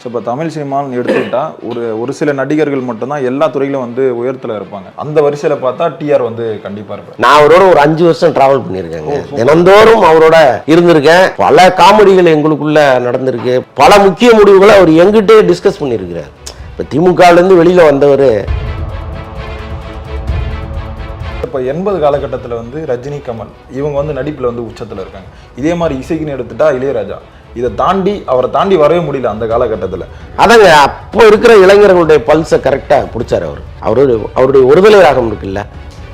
So இப்போ தமிழ் சினிமான்னு எடுத்துக்கிட்டா ஒரு சில நடிகர்கள் மட்டும்தான் எல்லா துறையிலும் வந்து உயரத்தில் இருப்பாங்க. அந்த வரிசையில் பார்த்தா டிஆர் வந்து கண்டிப்பாக இருப்பார். நான் அவரோட ஒரு 5 வருஷம் டிராவல் பண்ணியிருக்கேங்க. தினந்தோறும் அவரோட இருந்திருக்கேன். பல காமெடிகள் எங்களுக்குள்ள நடந்திருக்கு. பல முக்கிய முடிவுகளை அவர் எங்கிட்டே டிஸ்கஸ் பண்ணியிருக்கிறார். இப்போ திமுகலேருந்து வெளியில் வந்தவர் இப்போ 80 காலகட்டத்தில் வந்து ரஜினி, கமல் இவங்க வந்து நடிப்பில் வந்து உச்சத்தில் இருக்காங்க. இதே மாதிரி இசைக்குன்னு எடுத்துட்டா இளையராஜா. இதை தாண்டி அவரை தாண்டி வரவே முடியல அந்த காலகட்டத்தில். அதாங்க அப்போ இருக்கிற இளைஞர்களுடைய பல்ஸை கரெக்டாக பிடிச்சார் அவர். அவருடைய ஒருதலை ராகம் இருக்குல்ல,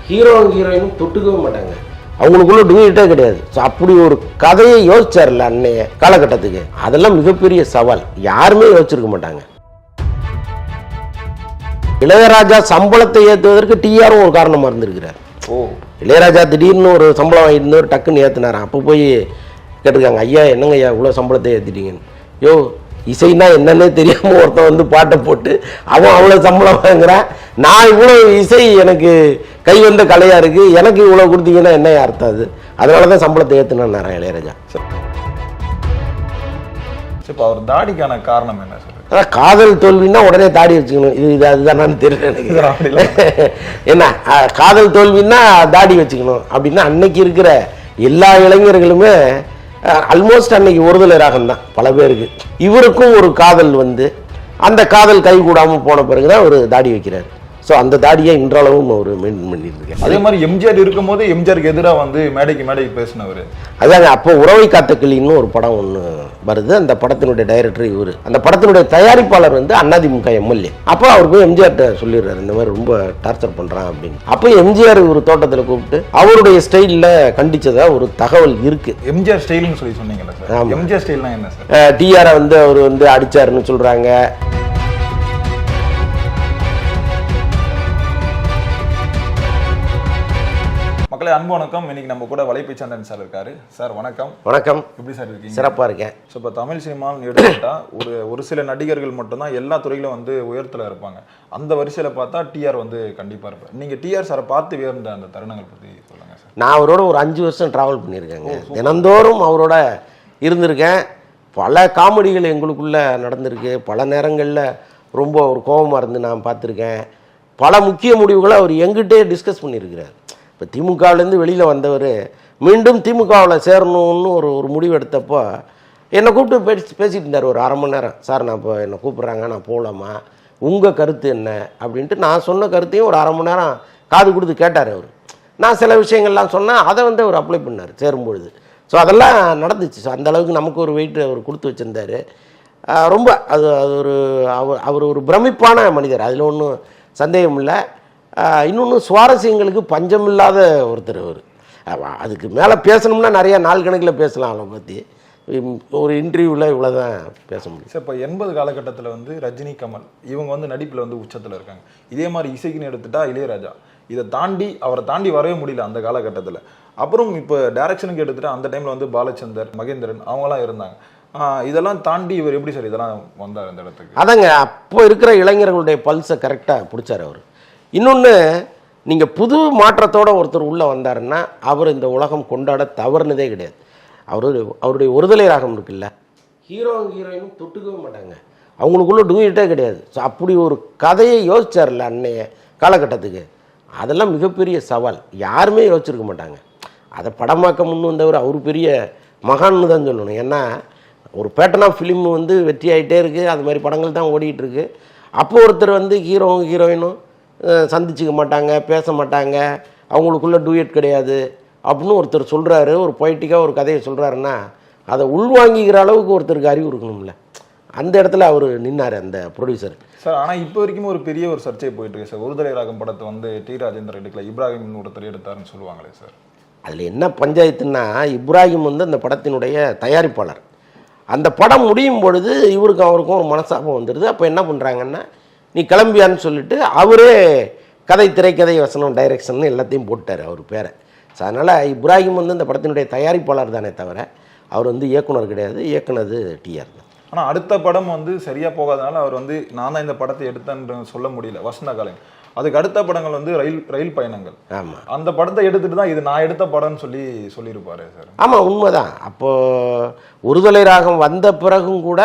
ஹீரோயினும் தொட்டுக்கவே மாட்டாங்க, அவங்களுக்குள்ள டூயிட்டே கிடையாது. ஸோ அப்படி ஒரு கதையை யோசிச்சார்ல அன்னைய காலகட்டத்துக்கு, அதெல்லாம் மிகப்பெரிய சவால். யாருமே யோசிச்சிருக்க மாட்டாங்க. இளையராஜா சம்பளத்தை ஏற்றுவதற்கு டிஆரும் ஒரு காரணமாக இருந்திருக்கிறார். இளையராஜா திடீர்னு ஒரு சம்பளம் வாங்கிட்டு ஒரு டக்குன்னு ஏற்றுனாரான். அப்போ போய் கேட்டிருக்காங்க, ஐயா என்னங்க ஐயா இவ்வளோ சம்பளத்தை ஏற்றிட்டீங்கன்னு. யோ இசைன்னா என்னன்னே தெரியாமல் ஒருத்தன் வந்து பாட்டை போட்டு அவன் அவ்வளோ சம்பளம் வாங்குறான், நான் இவ்வளோ இசை எனக்கு கை வந்த கலையாக இருக்குது, எனக்கு இவ்வளோ கொடுத்தீங்கன்னா என்ன அர்த்தம்? அது அதனால தான் சம்பளத்தை ஏற்றுனாரான் இளையராஜா. இப்போ அவர் தாடிக்கான காரணம் என்ன சார்? அதான் காதல் தோல்வின்னா உடனே தாடி வச்சுக்கணும். இது அதுதான் தெரியல எனக்கு. என்ன காதல் தோல்வின்னா தாடி வச்சுக்கணும் அப்படின்னா அன்னைக்கு இருக்கிற எல்லா இளைஞர்களுமே ஆல்மோஸ்ட் அன்னைக்கு ஒருதலை ராகம் தான் பல பேருக்கு. இவருக்கும் ஒரு காதல் வந்து அந்த காதல் கை கூடாமல் போன பிறகுதான் அவர் தாடி வைக்கிறார். ஸோ அந்த தாடியை இன்றளவும் அவர் மெயின்டைன் பண்ணியிருக்கேன். அதே மாதிரி எம்ஜிஆர் இருக்கும்போது எம்ஜிஆருக்கு எதிராக வந்து மேடைக்கு பேசினவர். அதாங்க அப்போ உறவை காத்த கிளின்னு ஒரு படம் ஒன்று வருது. அந்த படத்தினுடைய டைரக்டர் இவர். அந்த படத்தினுடைய தயாரிப்பாளர் வந்து அதிமுக எம்எல்ஏ. அப்போ அவர் போய் எம்ஜிஆர்கிட்ட சொல்லிடுறாரு, இந்த மாதிரி ரொம்ப டார்ச்சர் பண்ணுறான் அப்படின்னு. அப்போ எம்ஜிஆர் ஒரு தோட்டத்தில் கூப்பிட்டு அவருடைய ஸ்டைலில் கண்டிச்சதா ஒரு தகவல் இருக்கு. எம்ஜிஆர் ஸ்டைல்னு சொல்லி சொன்னீங்கல்ல சார், எம்ஜிஆர் ஸ்டைல்னா என்ன சார்? டிஆரை வந்து அவர் வந்து அடிச்சாருன்னு சொல்றாங்க. மக்களே அன்பு வணக்கம். இன்னைக்கு நம்ம கூட வலைப்பை சந்திரன் சார் இருக்காரு. சார் வணக்கம். வணக்கம். எப்படி சார் இருக்கீங்க? சிறப்பாக இருக்கேன். ஸோ இப்போ தமிழ் சினிமான்னு எடுத்துக்கிட்டா ஒரு சில நடிகர்கள் மட்டும்தான் எல்லா துறையிலும் வந்து உயரத்தில் இருப்பாங்க. அந்த வரிசையில் பார்த்தா டிஆர் வந்து கண்டிப்பாக இருப்பார். நீங்கள் டிஆர் சாரை பார்த்து உயர்ந்த அந்த தருணங்கள் பற்றி சொல்லுங்கள் சார். நான் அவரோட ஒரு 5 வருஷம் ட்ராவல் பண்ணியிருக்கேங்க. தினந்தோறும் அவரோட இருந்திருக்கேன். பல காமெடிகள் எங்களுக்குள்ள நடந்திருக்கு. பல நேரங்களில் ரொம்ப ஒரு கோபமாக இருந்து நான் பார்த்துருக்கேன். பல முக்கிய முடிவுகளை அவர் எங்கிட்டே டிஸ்கஸ் பண்ணியிருக்கிறார். இப்போ திமுகவிலேருந்து வெளியில் வந்தவர் மீண்டும் திமுகவில் சேரணும்னு ஒரு முடிவு எடுத்தப்போ என்னை கூப்பிட்டு பேசிகிட்டு இருந்தார் ஒரு அரை மணி நேரம். சார் நான் இப்போ என்னை கூப்பிட்றாங்க, நான் போகலாமா, உங்கள் கருத்து என்ன அப்படின்ட்டு நான் சொன்ன கருத்தையும் ஒரு அரை மணி நேரம் காது கொடுத்து கேட்டார் அவர். நான் சில விஷயங்கள்லாம் சொன்னேன், அதை வந்து அவர் அப்ளை பண்ணார் சேரும்பொழுது. ஸோ அதெல்லாம் நடந்துச்சு. ஸோ அந்தளவுக்கு நமக்கு ஒரு வெயிட் அவர் கொடுத்து வச்சுருந்தார். ரொம்ப அது அவர் ஒரு பிரமிப்பான மனிதர், அதில் ஒன்றும் சந்தேகம் இல்லை. இன்னொன்று சுவாரஸ்யங்களுக்கு பஞ்சமில்லாத ஒருத்தர் அவர். அதுக்கு மேலே பேசணும்னா நிறையா நாள் கணக்கில் பேசலாம். அவளை பற்றி ஒரு இன்டர்வியூவில் இவ்வளோ தான் பேச முடியும். சார் இப்போ 80 காலகட்டத்தில் வந்து ரஜினி, கமல் இவங்க வந்து நடிப்பில் வந்து உச்சத்தில் இருக்காங்க. இதே மாதிரி இசைக்குன்னு எடுத்துட்டா இளையராஜா. இதை தாண்டி அவரை தாண்டி வரவே முடியல அந்த காலகட்டத்தில். அப்புறம் இப்போ டைரக்ஷனுக்கு எடுத்துட்டா அந்த டைமில் வந்து பாலச்சந்தர், மகேந்திரன் அவங்களாம் இருந்தாங்க. இதெல்லாம் தாண்டி இவர் எப்படி சார் இதெல்லாம் வந்தார் அந்த இடத்துக்கு? அதாங்க அப்போ இருக்கிற இளைஞர்களுடைய பல்ஸை கரெக்டாக பிடிச்சார் அவர். இன்னொன்று, நீங்கள் புது மாற்றத்தோடு ஒருத்தர் உள்ளே வந்தாருன்னா அவர் இந்த உலகம் கொண்டாட தவறுனதே கிடையாது. அவருடைய ஒருதலை ராகம் இருக்குல்ல, ஹீரோயினும் தொட்டுக்கவே மாட்டாங்க, அவங்களுக்குள்ள டூயிட்டே கிடையாது. ஸோ அப்படி ஒரு கதையை யோசிச்சார்ல அன்னைய காலகட்டத்துக்கு, அதெல்லாம் மிகப்பெரிய சவால். யாருமே யோசிச்சிருக்க மாட்டாங்க. அதை படமாக்க முன் வந்தவர் அவர் பெரிய மகான்னு தான் சொல்லணும். ஏன்னா ஒரு பேட்டர்ன் ஆஃப் ஃபிலிம் வந்து வெற்றி ஆகிட்டே இருக்குது, அது மாதிரி படங்கள் தான் ஓடிட்டு இருக்கு. அப்போ ஒருத்தர் வந்து ஹீரோயினும் சந்திச்சுக்க மாட்டாங்க, பேச மாட்டாங்க, அவங்களுக்குள்ள டூயட் கிடையாது அப்படின்னு ஒருத்தர் சொல்கிறாரு, ஒரு பொய்ட்டிக்காக ஒரு கதையை சொல்கிறாருன்னா அதை உள்வாங்கிக்கிற அளவுக்கு ஒருத்தருக்கு அறிவு இருக்கணும்ல. அந்த இடத்துல அவர் நின்னார் அந்த ப்ரொடியூசர் சார். ஆனால் இப்போ வரைக்கும் ஒரு பெரிய ஒரு சர்ச்சை போயிட்டு இருக்கு சார். ஒருதலை ராகம் படத்தை வந்து டி ராஜேந்தர் எடுக்கல, இப்ராஹிம் ஒருத்தர் எடுத்தாருன்னு சொல்லுவாங்களே சார். அதில் என்ன பஞ்சாயத்துன்னா, இப்ராஹிம் வந்து அந்த படத்தினுடைய தயாரிப்பாளர். அந்த படம் முடியும் பொழுது இவருக்கும் அவருக்கும் ஒரு மனசாபம் வந்துடுது. அப்போ என்ன பண்ணுறாங்கன்னா, நீ கிளம்பியான்னு சொல்லிட்டு அவரே கதை, திரைக்கதை, வசனம், டைரக்ஷன் எல்லாத்தையும் போட்டார் அவர் பேரை. ஸோ அதனால் இப்ராஹிம் வந்து இந்த படத்தினுடைய தயாரிப்பாளர் தானே தவிர அவர் வந்து இயக்குனர் கிடையாது. இயக்குனது டிஆர் தான். ஆனால் அடுத்த படம் வந்து சரியாக போகாதனால அவர் வந்து நான் தான் இந்த படத்தை எடுத்தேன்னு சொல்ல முடியல. வசந்த காலம் அதுக்கு அடுத்த படங்கள் வந்து ரயில் பயணங்கள். ஆமாம், அந்த படத்தை எடுத்துட்டு தான் இது நான் எடுத்த படம்னு சொல்லியிருப்பாரு சார். ஆமாம், உண்மைதான். அப்போது ஒருதலை ராகம் வந்த பிறகும் கூட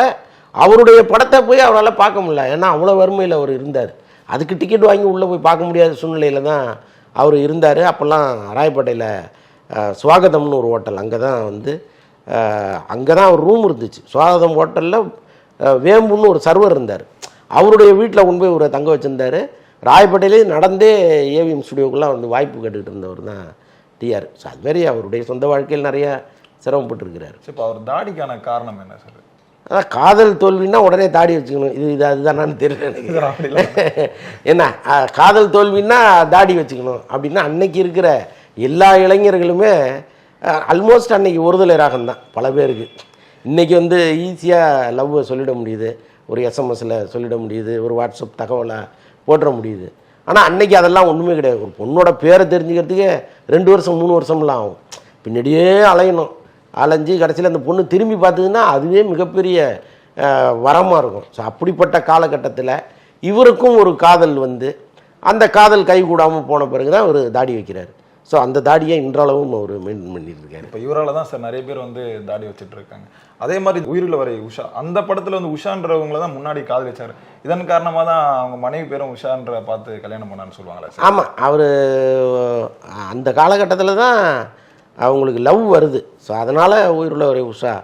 அவருடைய படத்தை போய் அவரால் பார்க்க முடியல. ஏன்னா அவ்வளோ வறுமையில் அவர் இருந்தார். அதுக்கு டிக்கெட் வாங்கி உள்ளே போய் பார்க்க முடியாத சூழ்நிலையில் தான் அவர் இருந்தார். அப்போல்லாம் ராயப்பேட்டையில் சுவாகதம்னு ஒரு ஹோட்டல், அங்கே தான் வந்து அங்கே தான் ஒரு ரூம் இருந்துச்சு. சுவாகதம் ஹோட்டலில் வேம்புன்னு ஒரு சர்வர் இருந்தார். அவருடைய வீட்டில் கொண்டு போய் ஒரு தங்க வச்சுருந்தார். ராயப்பேட்டையிலே நடந்தே ஏவிஎம் ஸ்டுடியோக்குள்ளே வந்து வாய்ப்பு கேட்டுக்கிட்டு இருந்தவர் தான் டிஆர். ஸோ அதுமாரி அவருடைய சொந்த வாழ்க்கையில் நிறையா சிரமப்பட்டுருக்கிறார். இப்போ அவர் தாடிக்கான காரணம் என்ன சார்? அதான் காதல் தோல்வின்னா உடனே தாடி வச்சுக்கணும், இது அதுதானான்னு தெரியல எனக்கு. என்ன காதல் தோல்வின்னா தாடி வச்சுக்கணும் அப்படின்னா அன்னைக்கு இருக்கிற எல்லா இளைஞர்களுமே ஆல்மோஸ்ட் அன்னைக்கு ஒருதலை ராகம் தான் பல பேருக்கு. இன்றைக்கி வந்து ஈஸியாக லவ்வை சொல்லிட முடியுது, ஒரு எஸ்எம்எஸில் சொல்லிட முடியுது, ஒரு வாட்ஸ்அப் தகவலாக போட்டுற முடியுது. ஆனால் அன்னைக்கு அதெல்லாம் ஒன்றுமே கிடையாது. ஒரு பொண்ணோட பேரை தெரிஞ்சுக்கிறதுக்கே 2 வருஷம் 3 வருஷம்லாம் ஆகும். பின்னாடியே அலையணும், அலைஞ்சு கடைசியில் அந்த பொண்ணு திரும்பி பார்த்ததுன்னா அதுவே மிகப்பெரிய வரமாக இருக்கும். ஸோ அப்படிப்பட்ட காலகட்டத்தில் இவருக்கும் ஒரு காதல் வந்து அந்த காதல் கைகூடாமல் போன பிறகு தான் அவர் தாடி வைக்கிறார். ஸோ அந்த தாடியை இன்றளவும் அவர் மெயின்டைன் பண்ணியிருக்காரு. இப்போ இவரால் தான் சார் நிறைய பேர் வந்து தாடி வச்சுட்டு இருக்காங்க. அதே மாதிரி உயிரில் வரை உஷா, அந்த படத்தில் வந்து உஷான்றவங்கள தான் முன்னாடி காதலிச்சார். இதன் காரணமாக தான் அவங்க மனைவி பேரும் உஷான்ற பார்த்து கல்யாணம் பண்ணான்னு சொல்லுவாங்களே சார்? ஆமாம், அவர் அந்த காலகட்டத்தில் தான் அவங்களுக்கு லவ் வருது. ஸோ அதனால் உயிருள்ள வரை உஷா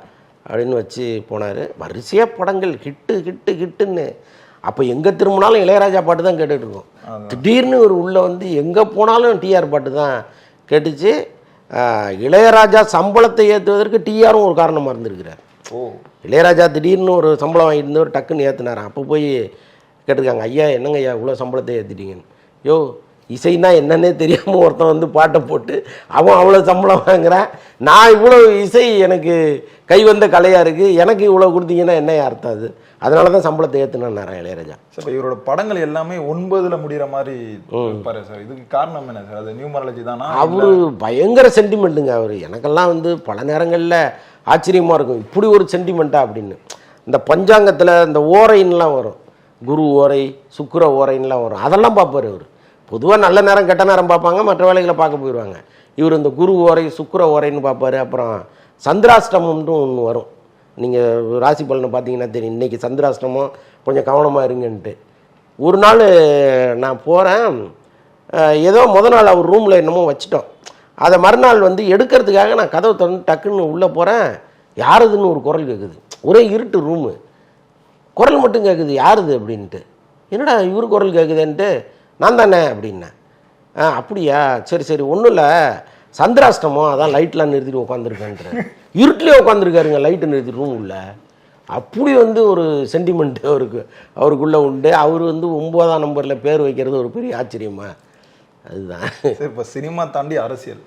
அப்படின்னு வச்சு போனார். வரிசையாக படங்கள் ஹிட்டுன்னு. அப்போ எங்கே திரும்பினாலும் இளையராஜா பாட்டு தான் கேட்டுட்ருக்கோம். திடீர்னு ஒரு உள்ளே வந்து எங்கே போனாலும் டிஆர் பாட்டு தான் கேட்டுச்சு. இளையராஜா சம்பளத்தை ஏற்றுவதற்கு டிஆரும் ஒரு காரணமாக இருந்திருக்கிறார். இளையராஜா திடீர்னு ஒரு சம்பளம் வாங்கிட்டு ஒரு டக்குன்னு ஏற்றுனார். அப்போ போய் கேட்டிருக்காங்க, ஐயா என்னங்க ஐயா இவ்வளோ சம்பளத்தை ஏற்றிட்டீங்கன்னு. யோ இசைன்னா என்னன்னே தெரியாமல் ஒருத்தன் வந்து பாட்டை போட்டு அவன் அவ்வளோ சம்பளம் வாங்குறான், நான் இவ்வளோ இசை எனக்கு கை வந்த கலையாக இருக்குது, எனக்கு இவ்வளோ கொடுத்தீங்கன்னா என்ன அர்த்தம்? அது அதனால தான் சம்பளத்தை ஏற்றுனார் இளையராஜா. சார் இப்போ இவரோட படங்கள் எல்லாமே 9ல் முடிகிற மாதிரி இருப்பாரு சார். இதுக்கு காரணம் என்ன சார்? அது நியூமராலஜி தானா? அவரு பயங்கர சென்டிமெண்ட்டுங்க. அவர் எனக்கெல்லாம் வந்து பல நேரங்களில் ஆச்சரியமாக இருக்கும், இப்படி ஒரு சென்டிமெண்ட்டா அப்படின்னு. இந்த பஞ்சாங்கத்தில் இந்த ஓரைன்லாம் வரும், குரு ஓரை சுக்கிர ஓரைன்லாம் வரும், அதெல்லாம் பார்ப்பார் அவர். பொதுவாக நல்ல நேரம் கெட்ட நேரம் பார்ப்பாங்க, மற்ற வேலைகளை பார்க்க போயிடுவாங்க. இவர் இந்த குரு ஓரை சுக்கிர ஓரைன்னு பார்ப்பார். அப்புறம் சந்திராஷ்டமம்னு ஒன்று வரும், நீங்கள் ராசி பலனை பார்த்தீங்கன்னா தெரியும். இன்றைக்கி சந்திராஷ்டமம், கொஞ்சம் கவனமாக இருங்கன்ட்டு. ஒரு நாள் நான் போகிறேன், ஏதோ முதல் நாள் அவர் ரூமில் என்னமோ வச்சிட்டோம். அதை மறுநாள் வந்து எடுக்கிறதுக்காக நான் கதவை திறந்து டக்குன்னு உள்ளே போகிறேன். யாருதுன்னு ஒரு குரல் கேட்குது. ஒரே இருட்டு ரூமு, குரல் மட்டும் கேட்குது, யாருது அப்படின்ட்டு. என்னடா இவர் குரல் கேட்குதுன்ட்டு, நான் தானே அப்படின்னேன். அப்படியா, சரி சரி, ஒன்றும் இல்லை, சந்திராஷ்டமம் அதான் லைட்லாம் நிறுத்திட்டு உட்காந்துருக்கேன்ற. இருட்டிலே உட்காந்துருக்காருங்க லைட்டை நிறுத்தி ரூம் உள்ள. அப்படி வந்து ஒரு சென்டிமெண்ட்டு அவருக்குள்ளே உண்டு. அவர் வந்து 9ஆம் நம்பரில் பேர் வைக்கிறது ஒரு பெரிய ஆச்சரியமா அதுதான். சரி, இப்போ சினிமா தாண்டி அரசியல்,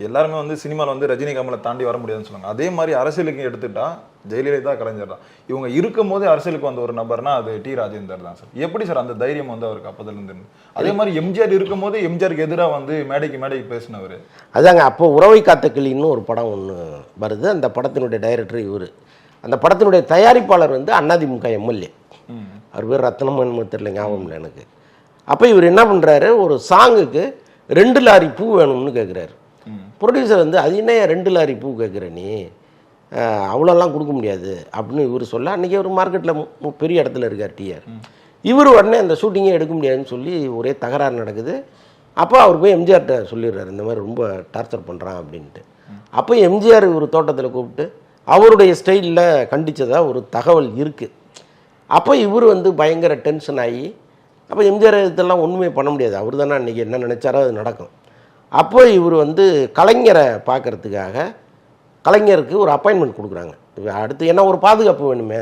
எல்லாருமே வந்து சினிமாவில் வந்து ரஜினி கமலை தாண்டி வர முடியாதுன்னு சொல்லுவாங்க. அதே மாதிரி அரசியலுக்கு எடுத்துட்டா ஜெயலலிதா கலைஞர் தான். இவங்க இருக்கும் போதே அரசியலுக்கு வந்த ஒரு நபர்னா அது டி ராஜேந்தர் தான் சார். எப்படி சார் அந்த தைரியம் வந்து அவருக்கு அப்போதுலேருந்து? அதே மாதிரி எம்ஜிஆர் இருக்கும் போதே எம்ஜிஆருக்கு எதிராக வந்து மேடைக்கு பேசினவர். அதாங்க, அப்போ உறவை காத்த கிளின்னு ஒரு படம் ஒன்று வருது. அந்த படத்தினுடைய டைரக்டர் இவர். அந்த படத்தினுடைய தயாரிப்பாளர் வந்து அதிமுக எம்எல்ஏ, அவர் பேர் ரத்னமன் தெரியல, ஞாபகம் இல்லை எனக்கு. அப்போ இவர் என்ன பண்ணுறாரு, ஒரு சாங்குக்கு 2 லாரி பூ வேணும்னு கேட்குறாரு. ப்ரொடியூசர் வந்து அது என்ன 2 லாரி பூ கேட்குற நீ, அவ்வளோலாம் கொடுக்க முடியாது அப்படின்னு இவர் சொல்ல. அன்றைக்கி ஒரு மார்க்கெட்டில் பெரிய இடத்துல இருக்கார் டிஆர். இவர் உடனே அந்த ஷூட்டிங்கே எடுக்க முடியாதுன்னு சொல்லி ஒரே தகராறு நடக்குது. அப்போ அவர் போய் எம்ஜிஆர்கிட்ட சொல்லிடுறாரு, இந்த மாதிரி ரொம்ப டார்ச்சர் பண்ணுறான் அப்படின்ட்டு. அப்போ எம்ஜிஆர் ஒரு தோட்டத்தில் கூப்பிட்டு அவருடைய ஸ்டைலில் கண்டித்ததாக ஒரு தகவல் இருக்குது. அப்போ இவர் வந்து பயங்கர டென்ஷன் ஆகி, அப்போ எம்ஜிஆர் இதெல்லாம் ஒன்றுமே பண்ண முடியாது, அவர் தானே அன்றைக்கி என்ன நினச்சாரோ அது நடக்கும். அப்போ இவர் வந்து கலைஞரை பார்க்குறதுக்காக கலைஞருக்கு ஒரு அப்பாயின்மெண்ட் கொடுக்குறாங்க. அடுத்து என்ன ஒரு பாதுகாப்பு வேணுமே,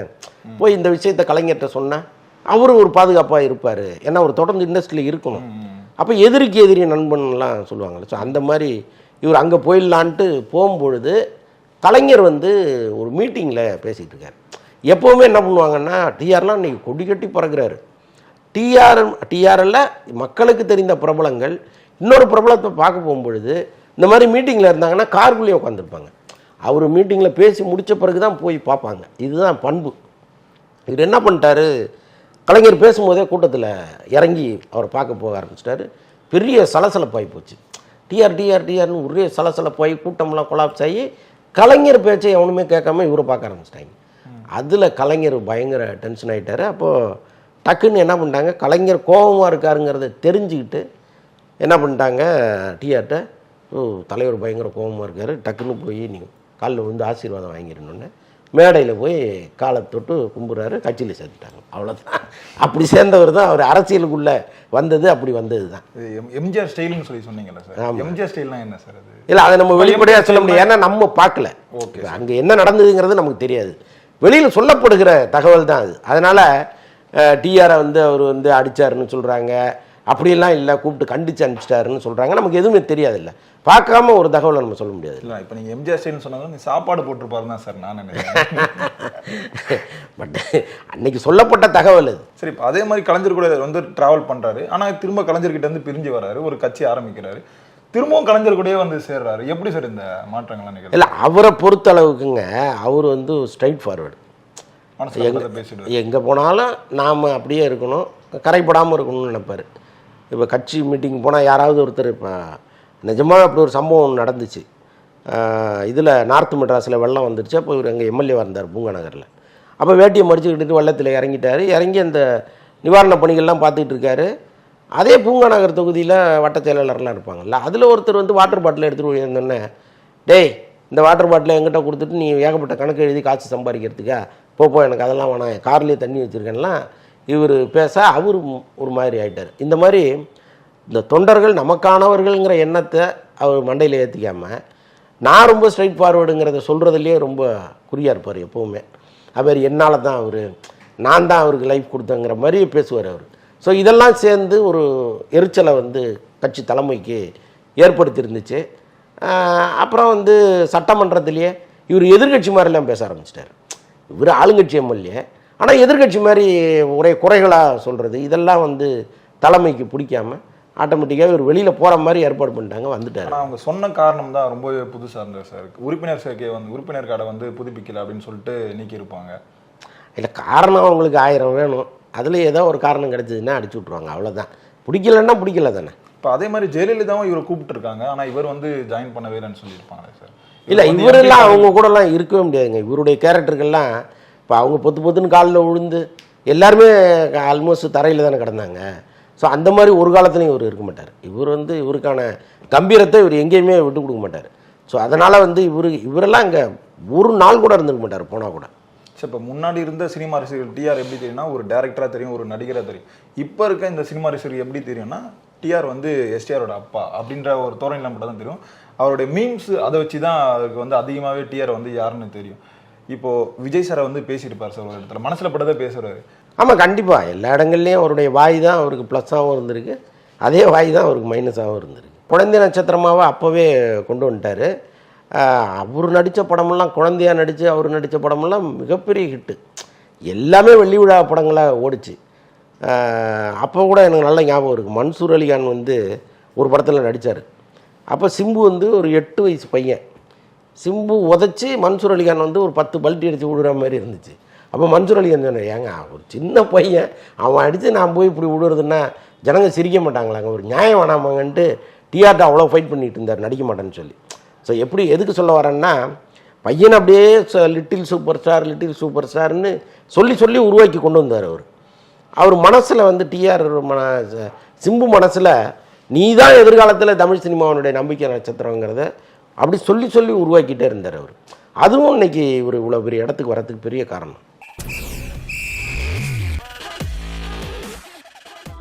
போய் இந்த விஷயத்தை கலைஞர்கிட்ட சொன்னால் அவரும் ஒரு பாதுகாப்பாக இருப்பார், ஏன்னா ஒரு தொடர்ந்து இண்டஸ்ட்ரியில் இருக்கணும். அப்போ எதிரிக்கு எதிரி நண்பன்லாம் சொல்லுவாங்கள்ல. ஸோ அந்த மாதிரி இவர் அங்கே போயிடலான்ட்டு போகும்பொழுது கலைஞர் வந்து ஒரு மீட்டிங்கில் பேசிகிட்டு இருக்கார். எப்போவுமே என்ன பண்ணுவாங்கன்னா, டிஆர்லாம் இன்றைக்கி கொடி கட்டி பறக்கிறாரு. டிஆரில் மக்களுக்கு தெரிந்த பிரபலங்கள் இன்னொரு பிரபலத்தை பார்க்க போகும்பொழுது இந்த மாதிரி மீட்டிங்கில் இருந்தாங்கன்னா காருக்குள்ளேயே உட்காந்துருப்பாங்க. அவர் மீட்டிங்கில் பேசி முடித்த பிறகு தான் போய் பார்ப்பாங்க. இதுதான் பண்பு. இவர் என்ன பண்ணிட்டாரு, கலைஞர் பேசும்போதே கூட்டத்தில் இறங்கி அவரை பார்க்க போக ஆரம்பிச்சிட்டாரு. பெரிய சலசலப்பாகி போச்சு. டிஆர்னு ஒரே சலசலப்பாகி கூட்டம்லாம் கொலாப்ஸ் ஆகி கலைஞர் பேச்சை எவனுமே கேட்காம இவரை பார்க்க ஆரம்பிச்சிட்டாங்க. அதில் கலைஞர் பயங்கர டென்ஷன் ஆகிட்டார். அப்போது டக்குன்னு என்ன பண்ணிட்டாங்க, கலைஞர் கோபமாக இருக்காருங்கிறத தெரிஞ்சுக்கிட்டு என்ன பண்ணிட்டாங்க, டிஆர்ட்ட தலைவர் பயங்கர கோபமாக இருக்கார், டக்குன்னு போய் நீங்கள் காலில் வந்து ஆசீர்வாதம் வாங்கிடணுன்னு மேடையில் போய் காலை தொட்டு கும்பிட்றாரு, கட்சியில் சேர்த்துட்டாங்க. அவ்வளோதான். அப்படி சேர்ந்தவர் தான் அவர். அரசியலுக்குள்ளே வந்தது அப்படி வந்தது தான். எம்ஜிஆர் ஸ்டைல்னு சொல்லி சொன்னீங்கல்ல சார், எம்ஜிஆர் ஸ்டைல்னா என்ன சார் அது? இல்லை, அதை நம்ம வெளிப்படையாக சொல்ல முடியாது, ஏன்னா நம்ம பார்க்கல. ஓகே, அங்கே என்ன நடந்ததுங்கிறது நமக்கு தெரியாது, வெளியில் சொல்லப்படுகிற தகவல் தான் அது. அதனால் டிஆரை வந்து அவர் வந்து அடித்தாருன்னு சொல்கிறாங்க, அப்படியெல்லாம் இல்லை, கூப்பிட்டு கண்டித்து அனுப்பிச்சிட்டாருன்னு சொல்கிறாங்க. நமக்கு எதுவுமே தெரியாது, இல்லை பார்க்காம ஒரு தகவலை நம்ம சொல்ல முடியாது. இல்லை, இப்போ நீங்கள் எம்ஜிஆர் ஸ்டைல்னு சொன்னாங்க, நீ சாப்பாடு போட்டிருப்பாரு தான் சார் நான் நினைக்கிறேன். பட் அன்னைக்கு சொல்லப்பட்ட தகவல் அது. சரி, இப்போ அதே மாதிரி கலைஞர் கூட வந்து ட்ராவல் பண்ணுறாரு, ஆனால் திரும்ப கலைஞர்கிட்ட வந்து பிரிஞ்சு வர்றாரு, ஒரு கட்சி ஆரம்பிக்கிறாரு, திரும்பவும் கலைஞர் கூடயே வந்து சேர்றாரு. எப்படி சார் இந்த மாற்றங்கள்லாம் நிகழ்ச்சி? இல்லை, அவரை பொறுத்த அளவுக்குங்க அவர் வந்து ஸ்ட்ரைட் ஃபார்வர்டு. எங்கே போனாலும் நாம் அப்படியே இருக்கணும், கரைப்படாமல் இருக்கணும்னு நினைப்பார். இப்போ கட்சி மீட்டிங் போனால் யாராவது ஒருத்தர், இப்போ நிஜமாக அப்படி ஒரு சம்பவம் நடந்துச்சு. இதில் நார்த் மெட்ராஸில் வெள்ளம் வந்துருச்சு. அப்போ இவர் எங்கள் எம்எல்ஏவாக இருந்தார் பூங்கா நகரில். அப்போ வேட்டியை மடிச்சுக்கிட்டு வெள்ளத்தில் இறங்கிட்டார். இறங்கி அந்த நிவாரண பணிகள்லாம் பார்த்துக்கிட்டு இருக்காரு. அதே பூங்கா நகர் தொகுதியில் வட்ட செயலாளர்லாம் இருப்பாங்கல்ல, அதில் ஒருத்தர் வந்து வாட்டர் பாட்டில் எடுத்துகிட்டு போயிருந்தோன்னே, டேய் இந்த வாட்டர் பாட்டிலை எங்கிட்ட கொடுத்துட்டு நீ ஏகப்பட்ட கணக்கு எழுதி காசு சம்பாதிக்கிறதுக்கா, போப்போ எனக்கு அதெல்லாம் வேணாம், கார்லேயே தண்ணி வச்சுருக்கேன்லாம் இவர் பேச அவர் ஒரு மாதிரி ஆகிட்டார். இந்த மாதிரி இந்த தொண்டர்கள் நமக்கானவர்கள்ங்கிற எண்ணத்தை அவர் மண்டையில் ஏற்றிக்காமல், நான் ரொம்ப ஸ்ட்ரைட் ஃபார்வேர்டுங்கிறத சொல்கிறதுலேயே ரொம்ப குறியாக இருப்பார் எப்போவுமே. அவர் என்னால் தான் அவர், நான் தான் அவருக்கு லைஃப் கொடுத்தேங்கிற மாதிரி பேசுவார் அவர். ஸோ இதெல்லாம் சேர்ந்து ஒரு எரிச்சலை வந்து கட்சி தலைமைக்கு ஏற்படுத்தியிருந்துச்சு. அப்புறம் வந்து சட்டமன்றத்திலேயே இவர் எதிர்கட்சி மாதிரிலாம் பேச ஆரம்பிச்சிட்டார். இவர் ஆளுங்கட்சி எம்எல்ஏ, ஆனால் எதிர்கட்சி மாதிரி ஒரே குறைகளாக சொல்கிறது, இதெல்லாம் வந்து தலைமைக்கு பிடிக்காமல் ஆட்டோமேட்டிக்காக இவர் வெளியில் போகிற மாதிரி ஏற்பாடு பண்ணிட்டாங்க, வந்துட்டார். ஆனால் அவங்க சொன்ன காரணம் தான் ரொம்பவே புதுசாக இருந்தது சார். உறுப்பினர் சேர்க்கை வந்து உறுப்பினர் கார்டை வந்து புதுப்பிக்கல அப்படின்னு சொல்லிட்டு நீக்கியிருப்பாங்க. இல்லை, காரணம் அவங்களுக்கு 1000 வேணும், அதில் ஏதோ ஒரு காரணம் கிடைச்சதுன்னா அடிச்சு விட்ருவாங்க, அவ்வளோதான். பிடிக்கலன்னா பிடிக்கல தானே. இப்போ அதே மாதிரி ஜெயலலிதாவும் இவரை கூப்பிட்டுருக்காங்க, ஆனால் இவர் வந்து ஜாயின் பண்ணவே இல்லைன்னு சொல்லியிருப்பாங்க சார். இல்லை, இவரெல்லாம் அவங்க கூடலாம் இருக்கவே முடியாதுங்க. இவருடைய கேரக்டருக்கெல்லாம் இப்போ அவங்க பொத்துன்னு காலில் விழுந்து எல்லாருமே ஆல்மோஸ்ட் தரையில் தானே கிடந்தாங்க. ஸோ அந்த மாதிரி ஒரு காலத்துலையும் இவர் இருக்க மாட்டார். இவர் வந்து இவருக்கான கம்பீரத்தை இவர் எங்கேயுமே விட்டு கொடுக்க மாட்டார். ஸோ அதனால் வந்து இவரெல்லாம் இங்கே ஒரு நாள் கூட இருந்துக்க மாட்டார் போனால் கூட. சரி, இப்போ முன்னாடி இருந்த சினிமா ரசிகர்கள் டிஆர் எப்படி தெரியும்னா ஒரு டேரக்டராக தெரியும், ஒரு நடிகராக தெரியும். இப்போ இருக்க இந்த சினிமா ரசிகர்கள் எப்படி தெரியும்னா டிஆர் வந்து எஸ்டிஆரோட அப்பா அப்படின்ற ஒரு தோரணையில் மட்டும் தான் தெரியும். அவருடைய மீம்ஸ் அதை வச்சு தான் அவருக்கு வந்து அதிகமாகவே டிஆர் வந்து யாருன்னு தெரியும். இப்போது விஜய் சாரை வந்து பேசியிருப்பார் சார் ஒரு இடத்துல, மனசில் பட்டதை பேசுகிறாரு. ஆமாம், கண்டிப்பாக எல்லா இடங்கள்லேயும் அவருடைய வாய் தான் அவருக்கு ப்ளஸ்ஸாகவும் இருந்திருக்கு, அதே வாய் தான் அவருக்கு மைனஸாகவும் இருந்திருக்கு. குழந்தை நட்சத்திரமாகவே அப்போவே கொண்டு வந்துட்டார். அவர் நடித்த படமெல்லாம், குழந்தையாக நடித்து அவர் நடித்த படமெல்லாம் மிகப்பெரிய ஹிட்டு, எல்லாமே வெள்ளி விழா படங்களாக ஓடிச்சு. அப்போ கூட எனக்கு நல்ல ஞாபகம் இருக்குது, மன்சூர் அலிகான் வந்து ஒரு படத்தில் நடித்தார். அப்போ சிம்பு வந்து ஒரு 8 வயசு பையன், சிம்பு உதச்சி மன்சூர் அலிகான் வந்து ஒரு 10 பல்ட்டி அடித்து விடுற மாதிரி இருந்துச்சு. அப்போ மன்சூர் அலிகான் சொன்னார், ஏங்க ஒரு சின்ன பையன் அவன் அடித்து நான் போய் இப்படி விடுறதுன்னா ஜனங்க சிரிக்க மாட்டாங்களாங்க, ஒரு நியாயம் வேணாமாங்கன்ட்டு டிஆர்ட்ட அவ்வளோ ஃபைட் பண்ணிட்டு இருந்தார், நடிக்க மாட்டேன்னு சொல்லி. ஸோ எப்படி எதுக்கு சொல்ல வரேன்னா, பையன் அப்படியே லிட்டில் சூப்பர் ஸ்டார்னு சொல்லி உருவாக்கி கொண்டு வந்தார் அவர் மனசில் வந்து டிஆர் சிம்பு மனசில் நீ தான் எதிர்காலத்தில் தமிழ் சினிமாவினுடைய நம்பிக்கை நட்சத்திரங்கிறத அப்படி சொல்லி உருவாக்கிட்டே இருந்தார் அவர். அதுவும் இன்னைக்கு இவர் இவ்வளோ பெரிய இடத்துக்கு வரத்துக்கு பெரிய காரணம்.